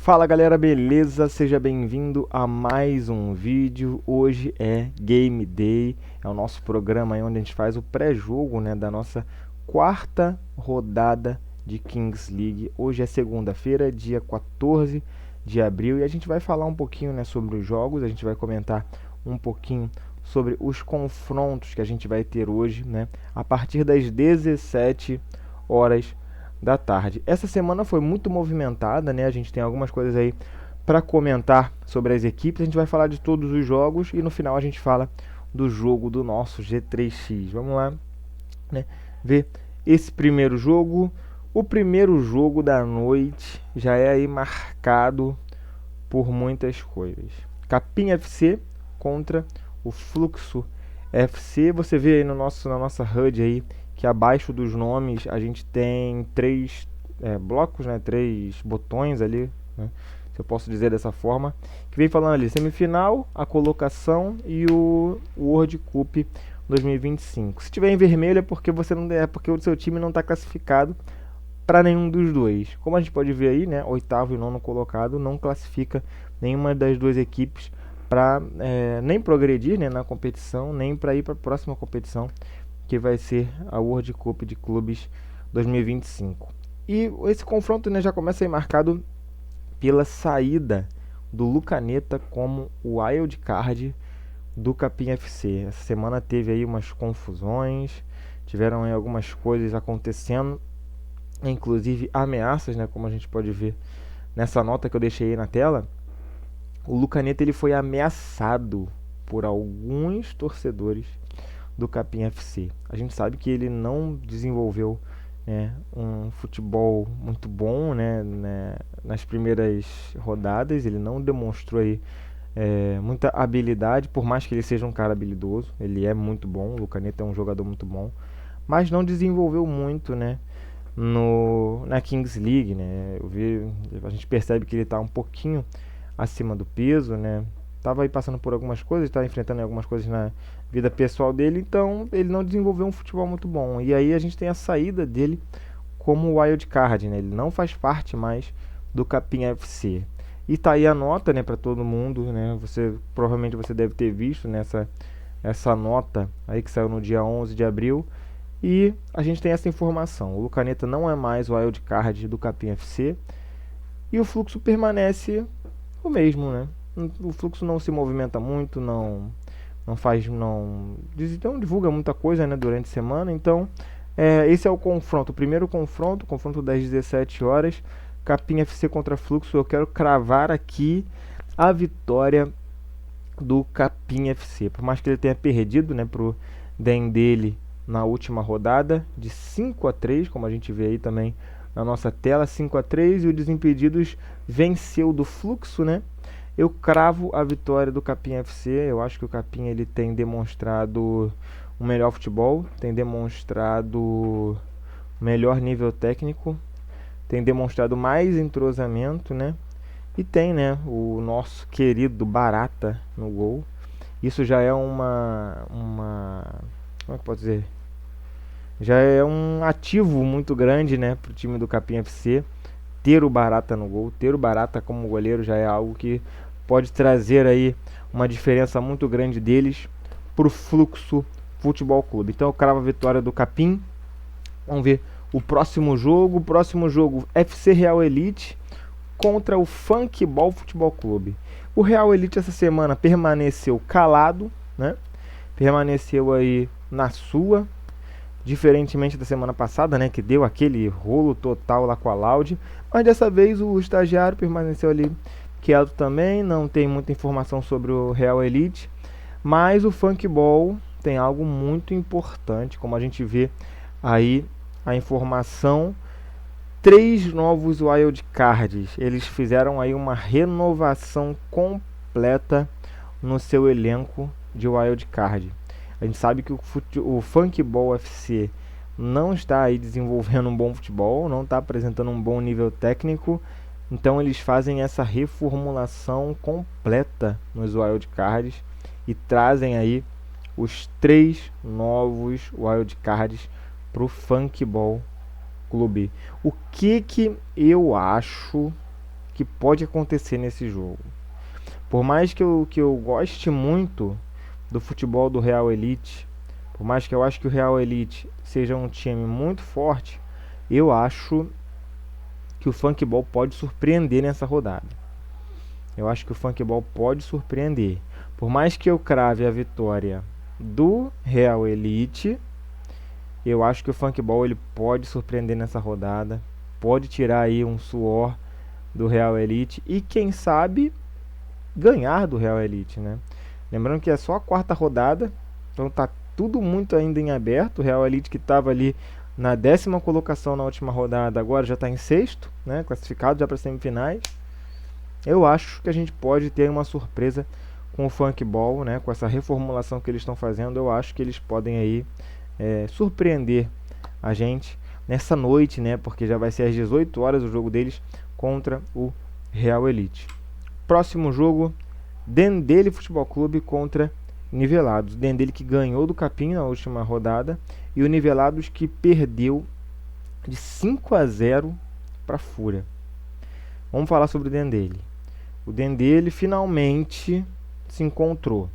Fala galera, beleza? Seja bem-vindo a mais um vídeo. Hoje é Game Day, é o nosso programa aí onde a gente faz o pré-jogo, né, da nossa quarta rodada de Kings League. Hoje é segunda-feira, dia 14 de abril, e a gente vai falar um pouquinho, né, sobre os jogos. A gente vai comentar um pouquinho sobre os confrontos que a gente vai ter hoje, né, a partir das 17 horas da tarde. Essa semana foi muito movimentada, né? A gente tem algumas coisas aí para comentar sobre as equipes. A gente vai falar de todos os jogos e no final a gente fala do jogo do nosso G3X. Vamos lá, né? Ver esse primeiro jogo. O primeiro jogo da noite já é aí marcado por muitas coisas. Capim FC contra o Fluxo FC. Você vê aí no na nossa HUD aí que abaixo dos nomes a gente tem três blocos, né, três botões ali, né, se eu posso dizer dessa forma, que vem falando ali semifinal, a colocação e o World Cup 2025. Se tiver em vermelho é porque você não é porque o seu time não está classificado para nenhum dos dois. Como a gente pode ver aí, né, oitavo e nono colocado não classifica nenhuma das duas equipes para nem progredir, né, na competição, nem para ir para a próxima competição, que vai ser a World Cup de Clubes 2025. E esse confronto, né, já começa a ser marcado pela saída do Lucaneta como o wild card do Capim FC. Essa semana teve aí umas confusões, tiveram aí algumas coisas acontecendo, inclusive ameaças, né, como a gente pode ver nessa nota que eu deixei aí na tela. O Lucaneta ele foi ameaçado por alguns torcedores do Capim FC. A gente sabe que ele não desenvolveu, né, um futebol muito bom, né, nas primeiras rodadas. Ele não demonstrou aí, muita habilidade, por mais que ele seja um cara habilidoso. Ele é muito bom, o Lucaneta é um jogador muito bom, mas não desenvolveu muito, né, na Kings League, né. A gente percebe que ele está um pouquinho acima do peso, né. Tava aí passando por algumas coisas, está enfrentando algumas coisas na vida pessoal dele, então ele não desenvolveu um futebol muito bom. E aí a gente tem a saída dele como wild card, né? Ele não faz parte mais do Capim FC. E tá aí a nota, né, para todo mundo, né? Provavelmente você deve ter visto nessa essa nota aí que saiu no dia 11 de abril. E a gente tem essa informação: o Lucaneta não é mais o wild card do Capim FC e o fluxo permanece o mesmo, né? O fluxo não se movimenta muito, não divulga muita coisa, né, durante a semana. Então esse é o confronto, o primeiro confronto das 17 horas, Capim FC contra Fluxo. Eu quero cravar aqui a vitória do Capim FC, por mais que ele tenha perdido, né, pro Dendele na última rodada de 5-3, como a gente vê aí também na nossa tela, 5-3, e o Desimpedidos venceu do Fluxo, né? Eu cravo a vitória do Capim FC. Eu acho que o Capim ele tem demonstrado um melhor futebol, tem demonstrado melhor nível técnico, tem demonstrado mais entrosamento, né? E tem, né, o nosso querido Barata no gol. Isso já é como é que pode dizer? Já é um ativo muito grande, né, pro time do Capim FC. Ter o Barata no gol, ter o Barata como goleiro já é algo que pode trazer aí uma diferença muito grande deles pro Fluxo Futebol Clube. Então eu cravo a vitória do Capim. Vamos ver o próximo jogo. O próximo jogo, FC Real Elite contra o Funkball Futebol Clube. O Real Elite essa semana permaneceu calado, né? Permaneceu aí na sua, diferentemente da semana passada, né, que deu aquele rolo total lá com a Loud. Mas dessa vez o estagiário permaneceu ali quieto também, não tem muita informação sobre o Real Elite. Mas o Funkball tem algo muito importante, como a gente vê aí a informação: 3 novos wildcards. Eles fizeram aí uma renovação completa no seu elenco de wildcard. A gente sabe que o Funkball FC não está aí desenvolvendo um bom futebol, não está apresentando um bom nível técnico. Então eles fazem essa reformulação completa nos wildcards e trazem aí os 3 novos wildcards para o Funkball Clube. O que eu acho que pode acontecer nesse jogo. Por mais que eu goste muito do futebol do Real Elite, por mais que eu acho que o Real Elite seja um time muito forte, eu acho que o Funkball pode surpreender nessa rodada. Eu acho que o Funkball pode surpreender. Por mais que eu crave a vitória do Real Elite, eu acho que o Funkball ele pode surpreender nessa rodada, pode tirar aí um suor do Real Elite e quem sabe ganhar do Real Elite, né? Lembrando que é só a quarta rodada, então tá tudo muito ainda em aberto. O Real Elite que estava ali na 10ª colocação na última rodada, agora já está em sexto, né? Classificado já para as semifinais. Eu acho que a gente pode ter uma surpresa com o Funkball, né? Com essa reformulação que eles estão fazendo, eu acho que eles podem aí surpreender a gente nessa noite, né? Porque já vai ser às 18 horas o jogo deles contra o Real Elite. Próximo jogo, Dendele Futebol Clube contra Nivelados. Dendele que ganhou do Capim na última rodada e o Nivelados que perdeu de 5-0 para a Fúria. Vamos falar sobre o Dendele. O Dendele finalmente se encontrou,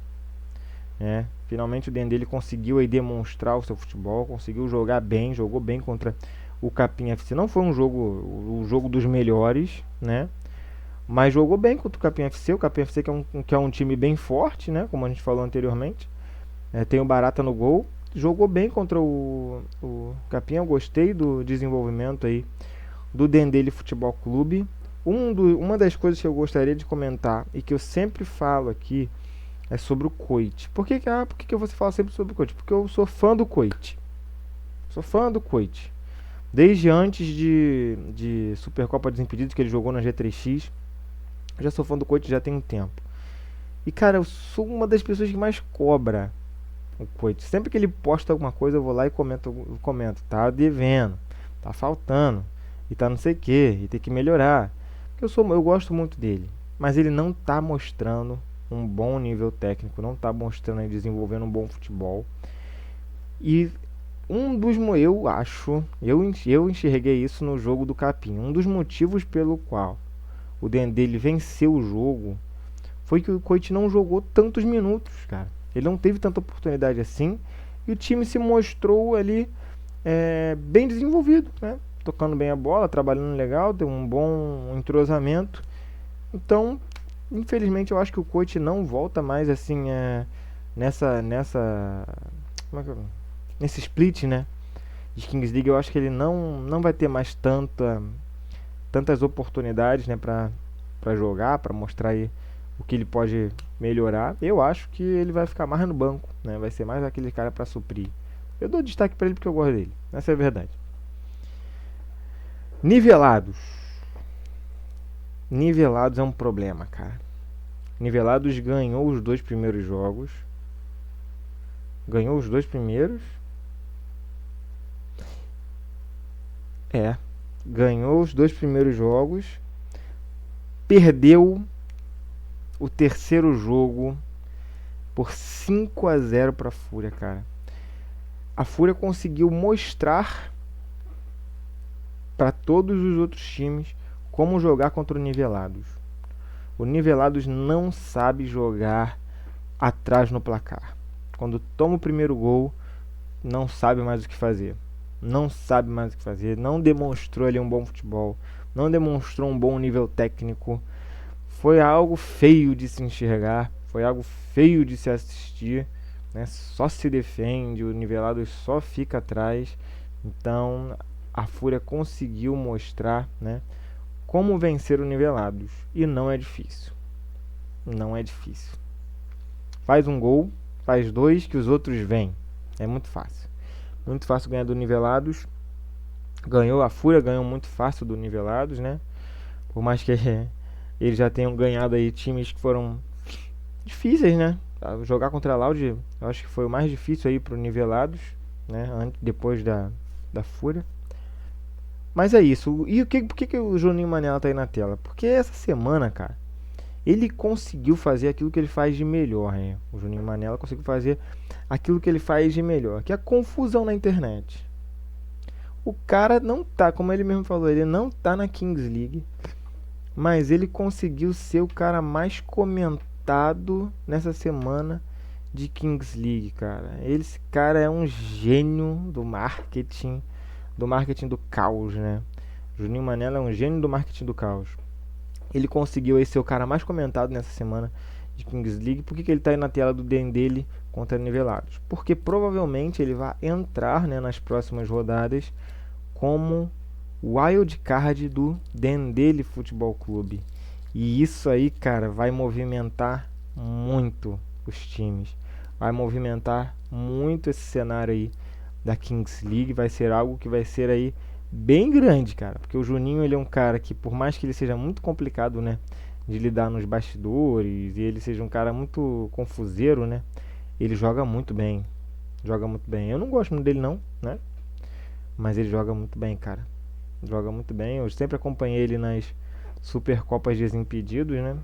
né? Finalmente o Dendele conseguiu aí demonstrar o seu futebol, conseguiu jogar bem, jogou bem contra o Capim FC. Não foi o jogo dos melhores, né? Mas jogou bem contra o Capim FC. O Capim FC que é um time bem forte, né? Como a gente falou anteriormente. Tem o Barata no gol. Jogou bem contra o Capim. Eu gostei do desenvolvimento aí do Dendele Futebol Clube. Uma das coisas que eu gostaria de comentar e que eu sempre falo aqui é sobre o Coit. Por que você fala sempre sobre o Coit? Porque eu sou fã do Coit. Sou fã do Coit. Desde antes de Supercopa Desimpedidos, que ele jogou na G3X. Eu já sou fã do Coit já tem um tempo. E cara, eu sou uma das pessoas que mais cobra o Coit. Sempre que ele posta alguma coisa, eu vou lá e comento. Tá devendo, tá faltando, e tá não sei o que, e tem que melhorar. Porque eu gosto muito dele. Mas ele não tá mostrando um bom nível técnico, não tá mostrando e desenvolvendo um bom futebol. E eu enxerguei isso no jogo do Capim. Um dos motivos pelo qual o Dendele venceu o jogo foi que o Coit não jogou tantos minutos, cara. Ele não teve tanta oportunidade assim e o time se mostrou ali bem desenvolvido, né? Tocando bem a bola, trabalhando legal, deu um bom entrosamento. Então, infelizmente, eu acho que o Coit não volta mais assim nesse split, né? De Kings League. Eu acho que ele não vai ter mais tantas oportunidades, né, para jogar, para mostrar aí o que ele pode melhorar. Eu acho que ele vai ficar mais no banco, né? Vai ser mais aquele cara para suprir. Eu dou destaque para ele porque eu gosto dele. Essa é a verdade. Nivelados. Nivelados é um problema, cara. Nivelados ganhou os 2 primeiros jogos. Ganhou os 2 primeiros. Ganhou os 2 primeiros jogos. Perdeu o terceiro jogo por 5-0 para a Fúria, cara. A Fúria conseguiu mostrar para todos os outros times como jogar contra o Nivelados. O Nivelados não sabe jogar atrás no placar. Quando toma o primeiro gol, não sabe mais o que fazer. Não demonstrou ali um bom futebol. Não demonstrou um bom nível técnico. Foi algo feio de se enxergar. Foi algo feio de se assistir, né? Só se defende, o Nivelados só fica atrás. Então a Fúria conseguiu mostrar, né, como vencer o Nivelados. E não é difícil. Não é difícil. Faz um gol, faz 2 que os outros vêm. É muito fácil. Muito fácil ganhar do Nivelados. A Fúria ganhou muito fácil do Nivelados, né? Por mais que eles já tenham ganhado aí times que foram difíceis, né? Jogar contra a Loud, eu acho que foi o mais difícil aí pro Nivelados, né? Depois da Fúria. Mas é isso. E por que o Juninho Manela tá aí na tela? Porque essa semana, cara, ele conseguiu fazer aquilo que ele faz de melhor, né? O Juninho Manela conseguiu fazer aquilo que ele faz de melhor, que é a confusão na internet. O cara não tá, como ele mesmo falou, ele não tá na Kings League. mas ele conseguiu ser o cara mais comentado nessa semana de Kings League, cara. Esse cara é um gênio do marketing do caos, né? Juninho Manela é um gênio do marketing do caos. Ele conseguiu aí ser o cara mais comentado nessa semana de Kings League. Por que ele está aí na tela do Dendele contra Nivelados? Porque provavelmente ele vai entrar, né, nas próximas rodadas como wild card do Dendele Futebol Clube. E isso aí, cara, vai movimentar muito os times. Vai movimentar muito esse cenário aí da Kings League. Vai ser algo que vai ser aí bem grande, cara. Porque o Juninho, ele é um cara que, por mais que ele seja muito complicado, né, de lidar nos bastidores, e ele seja um cara muito confuseiro, né, ele joga muito bem. Joga muito bem. Eu não gosto muito dele não, né? Mas ele joga muito bem, cara. Joga muito bem. Eu sempre acompanhei ele nas Supercopas Desimpedidos, né?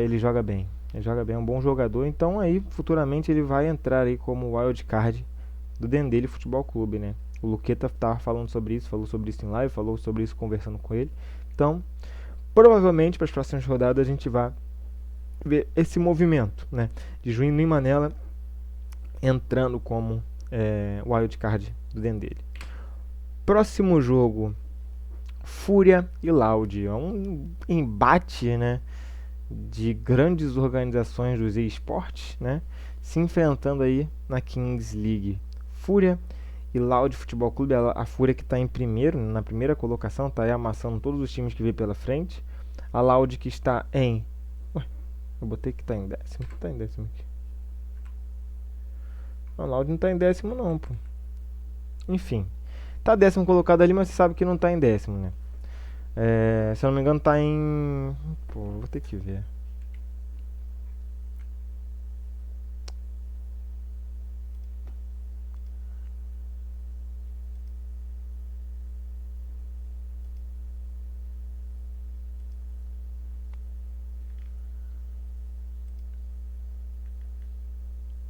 Ele joga bem. Ele joga bem, é um bom jogador. Então aí, futuramente, ele vai entrar aí como wild card do Dendele Futebol Clube, né? O Luqueta tava falando sobre isso, falou sobre isso em live, falou sobre isso conversando com ele. Então, provavelmente, para as próximas rodadas, a gente vai ver esse movimento, né? De Juninho Manela entrando como wild card do Dendele. Próximo jogo, Fúria e Loud. É um embate, né, de grandes organizações dos esportes, né, se enfrentando aí na Kings League. Fúria e Loud Futebol Clube. A Fúria que está em primeiro, na primeira colocação, está aí amassando todos os times que vê pela frente. A Loud que está em... Ué, eu botei que está em décimo. Está em décimo aqui. A Loud não está em décimo não, pô. Enfim, tá décimo colocado ali, mas você sabe que não tá em décimo, né? Se eu não me engano tá em... Pô, vou ter que ver.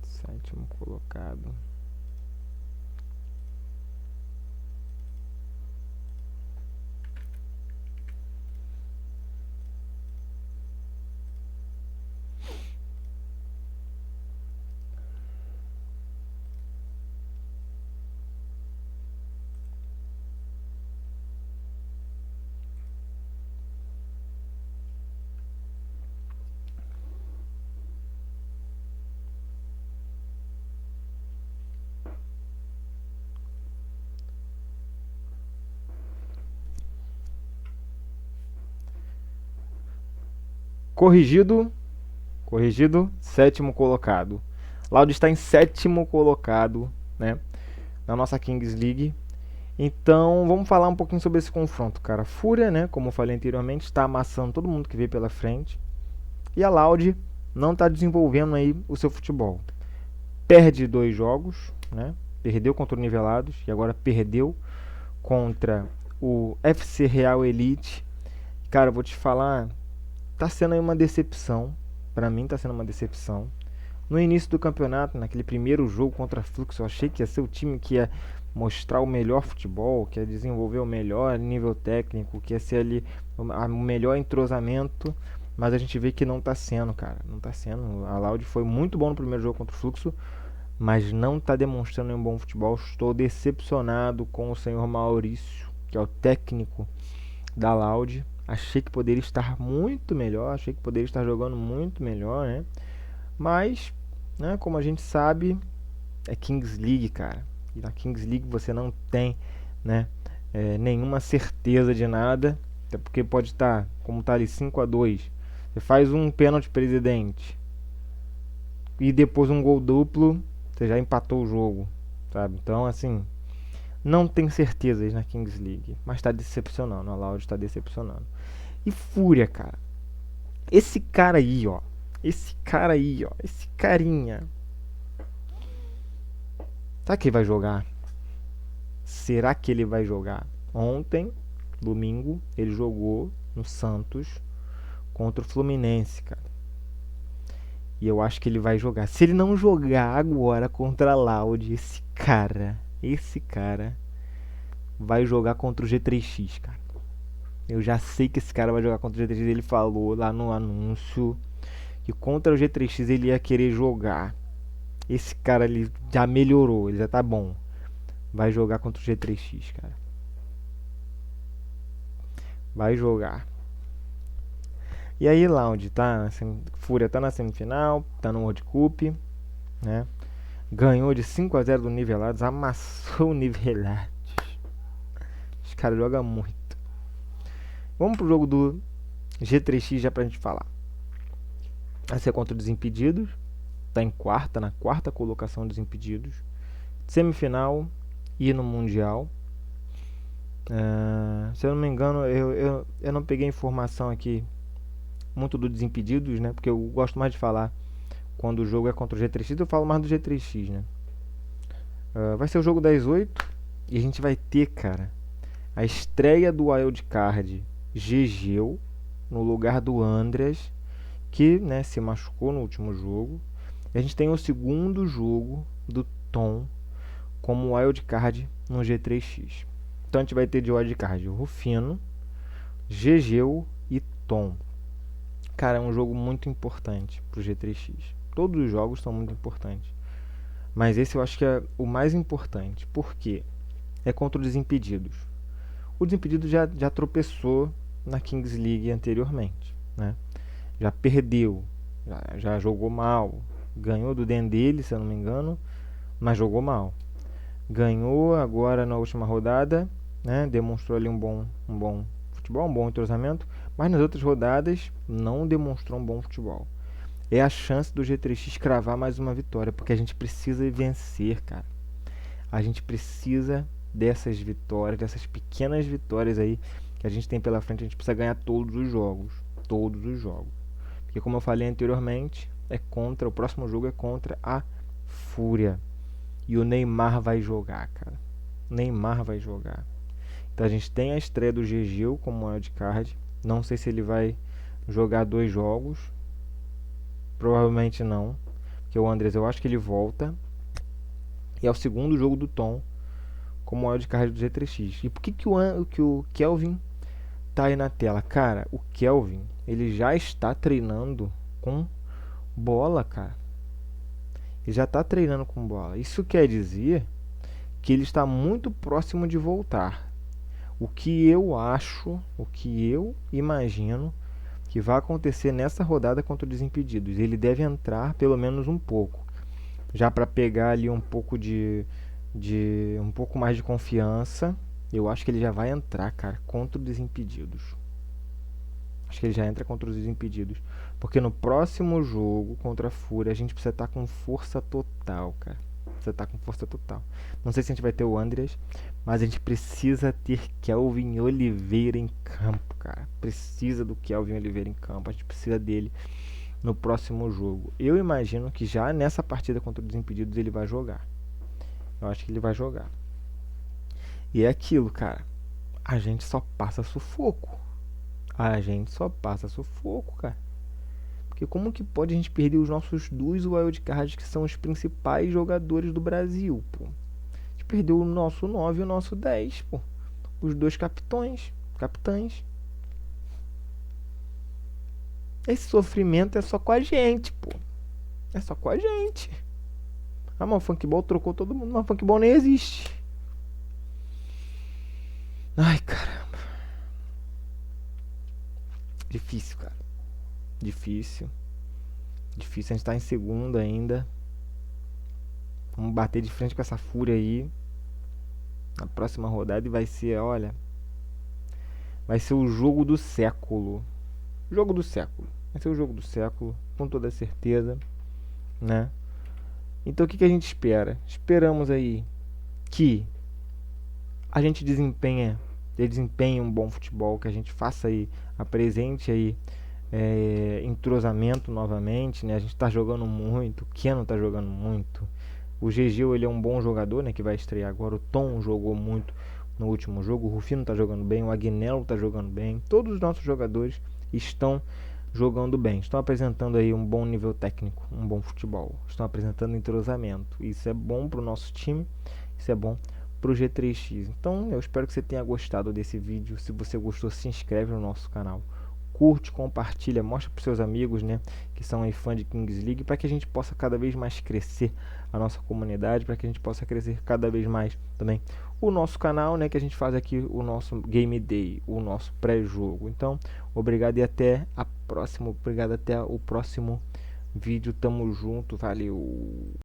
Sétimo colocado. Corrigido, sétimo colocado. Loud está em sétimo colocado, né, na nossa Kings League. Então, vamos falar um pouquinho sobre esse confronto, cara. Fúria, né, como eu falei anteriormente, está amassando todo mundo que vê pela frente. E a Loud não está desenvolvendo aí o seu futebol. Perde 2 jogos, né? Perdeu contra o Nivelados e agora perdeu contra o FC Real Elite. Cara, eu vou te falar, tá sendo aí uma decepção. Pra mim tá sendo uma decepção. No início do campeonato, naquele primeiro jogo contra a Fluxo, eu achei que ia ser o time que ia mostrar o melhor futebol, que ia desenvolver o melhor nível técnico, que ia ser ali o melhor entrosamento, mas a gente vê que não tá sendo, cara. Não tá sendo. A Loud foi muito bom no primeiro jogo contra o Fluxo, mas não está demonstrando um bom futebol. Estou decepcionado com o senhor Maurício, que é o técnico da Loud. Achei que poderia estar muito melhor, achei que poderia estar jogando muito melhor, né? Mas, né, como a gente sabe, é Kings League, cara. E na Kings League você não tem, né, nenhuma certeza de nada, até porque pode estar, como está ali 5-2, você faz um pênalti presidente e depois um gol duplo, você já empatou o jogo, sabe? Então, assim, não tem certezas na Kings League, mas tá decepcionando, a Loud tá decepcionando. E Fúria, cara. Esse cara aí, ó. Esse carinha. Será que ele vai jogar? Será que ele vai jogar? Ontem, domingo, ele jogou no Santos contra o Fluminense, cara. E eu acho que ele vai jogar. Se ele não jogar agora contra a Loud, esse cara vai jogar contra o G3X, cara. Eu já sei que esse cara vai jogar contra o G3X. Ele falou lá no anúncio que contra o G3X ele ia querer jogar. Esse cara ele já melhorou, ele já tá bom. Vai jogar contra o G3X, cara. Vai jogar. E aí, Loud, tá? Fúria tá na semifinal, tá no World Cup, né? Ganhou de 5-0 do Nivelados, amassou o Nivelados. Os caras jogam muito. Vamos pro jogo do G3X já pra gente falar. Vai ser contra o Desimpedidos. Tá em na quarta colocação dos Desimpedidos. Semifinal e no Mundial. Se eu não me engano, eu não peguei informação aqui muito do Desimpedidos, né? Porque eu gosto mais de falar quando o jogo é contra o G3X, eu falo mais do G3X, né? Vai ser o jogo das 8 e a gente vai ter, cara, a estreia do Wildcard Gegeu no lugar do Andreas, que, né, se machucou no último jogo. E a gente tem o segundo jogo do Tom como wildcard no G3X. Então a gente vai ter de wildcard o Rufino, Gegeu e Tom. Cara, é um jogo muito importante pro G3X. Todos os jogos são muito importantes. Mas esse eu acho que é o mais importante. Por quê? É contra o Desimpedidos. O Desimpedidos já tropeçou na Kings League anteriormente, né? Já perdeu, já jogou mal. Ganhou do Dendele, se eu não me engano, mas jogou mal. Ganhou agora na última rodada, né? Demonstrou ali um bom futebol, um bom entrosamento, mas nas outras rodadas não demonstrou um bom futebol. É a chance do G3X cravar mais uma vitória, porque a gente precisa vencer, cara. A gente precisa dessas vitórias, dessas pequenas vitórias aí que a gente tem pela frente. A gente precisa ganhar todos os jogos, porque como eu falei anteriormente, o próximo jogo é contra a Fúria. E o Neymar vai jogar, cara. O Neymar vai jogar. Então a gente tem a estreia do Gegeu como wildcard. Não sei se ele vai jogar 2 jogos. Provavelmente não. Porque o Andres, eu acho que ele volta. E é o segundo jogo do Tom como wildcard do G3X. E por que o Kelvin tá aí na tela? Cara, o Kelvin, ele já está treinando com bola, cara. Ele já está treinando com bola. Isso quer dizer que ele está muito próximo de voltar. O que eu acho, o que eu imagino que vai acontecer nessa rodada contra o Desimpedidos. Ele deve entrar pelo menos um pouco, já para pegar ali um pouco um pouco mais de confiança. Eu acho que ele já vai entrar, cara, contra o Desimpedidos. Acho que ele já entra contra os Desimpedidos. Porque no próximo jogo contra a Fúria a gente precisa estar com força total, cara. Precisa estar com força total. Não sei se a gente vai ter o Andreas, mas a gente precisa ter Kelvin Oliveira em campo, cara. Precisa do Kelvin Oliveira em campo. A gente precisa dele no próximo jogo. Eu imagino que já nessa partida contra os Desimpedidos ele vai jogar. Eu acho que ele vai jogar. E é aquilo, cara. A gente só passa sufoco. A gente só passa sufoco, cara. Porque como que pode a gente perder os nossos 2 wildcards que são os principais jogadores do Brasil, pô? A gente perdeu o nosso 9 e o nosso 10, pô. Os 2 capitães. Esse sofrimento é só com a gente, pô. É só com a gente. Ah, mas o Funkball trocou todo mundo. Mas o Funkball nem existe. Ai, caramba. Difícil, cara. Difícil. A gente tá em segundo ainda. Vamos bater de frente com essa Fúria aí na próxima rodada e vai ser, olha, vai ser o jogo do século. Vai ser o jogo do século, com toda certeza, né? Então o que a gente espera? Esperamos aí que a gente desempenhe um bom futebol, que a gente faça aí, apresente aí entrosamento novamente, né? A gente tá jogando muito, o Keno tá jogando muito, o Gegeu, ele é um bom jogador, né, que vai estrear agora. O Tom jogou muito no último jogo, o Rufino tá jogando bem, o Agnello tá jogando bem, todos os nossos jogadores estão jogando bem, estão apresentando aí um bom nível técnico, um bom futebol, estão apresentando entrosamento. Isso é bom pro nosso time, isso é bom para o G3X. Então eu espero que você tenha gostado desse vídeo. Se você gostou, se inscreve no nosso canal, curte, compartilha, mostra para seus amigos, né, que são aí fã de Kings League, para que a gente possa cada vez mais crescer a nossa comunidade, para que a gente possa crescer cada vez mais também o nosso canal, né, que a gente faz aqui o nosso Game Day, o nosso pré-jogo. Então, obrigado e até a próxima. Obrigado, até o próximo vídeo. Tamo junto, valeu.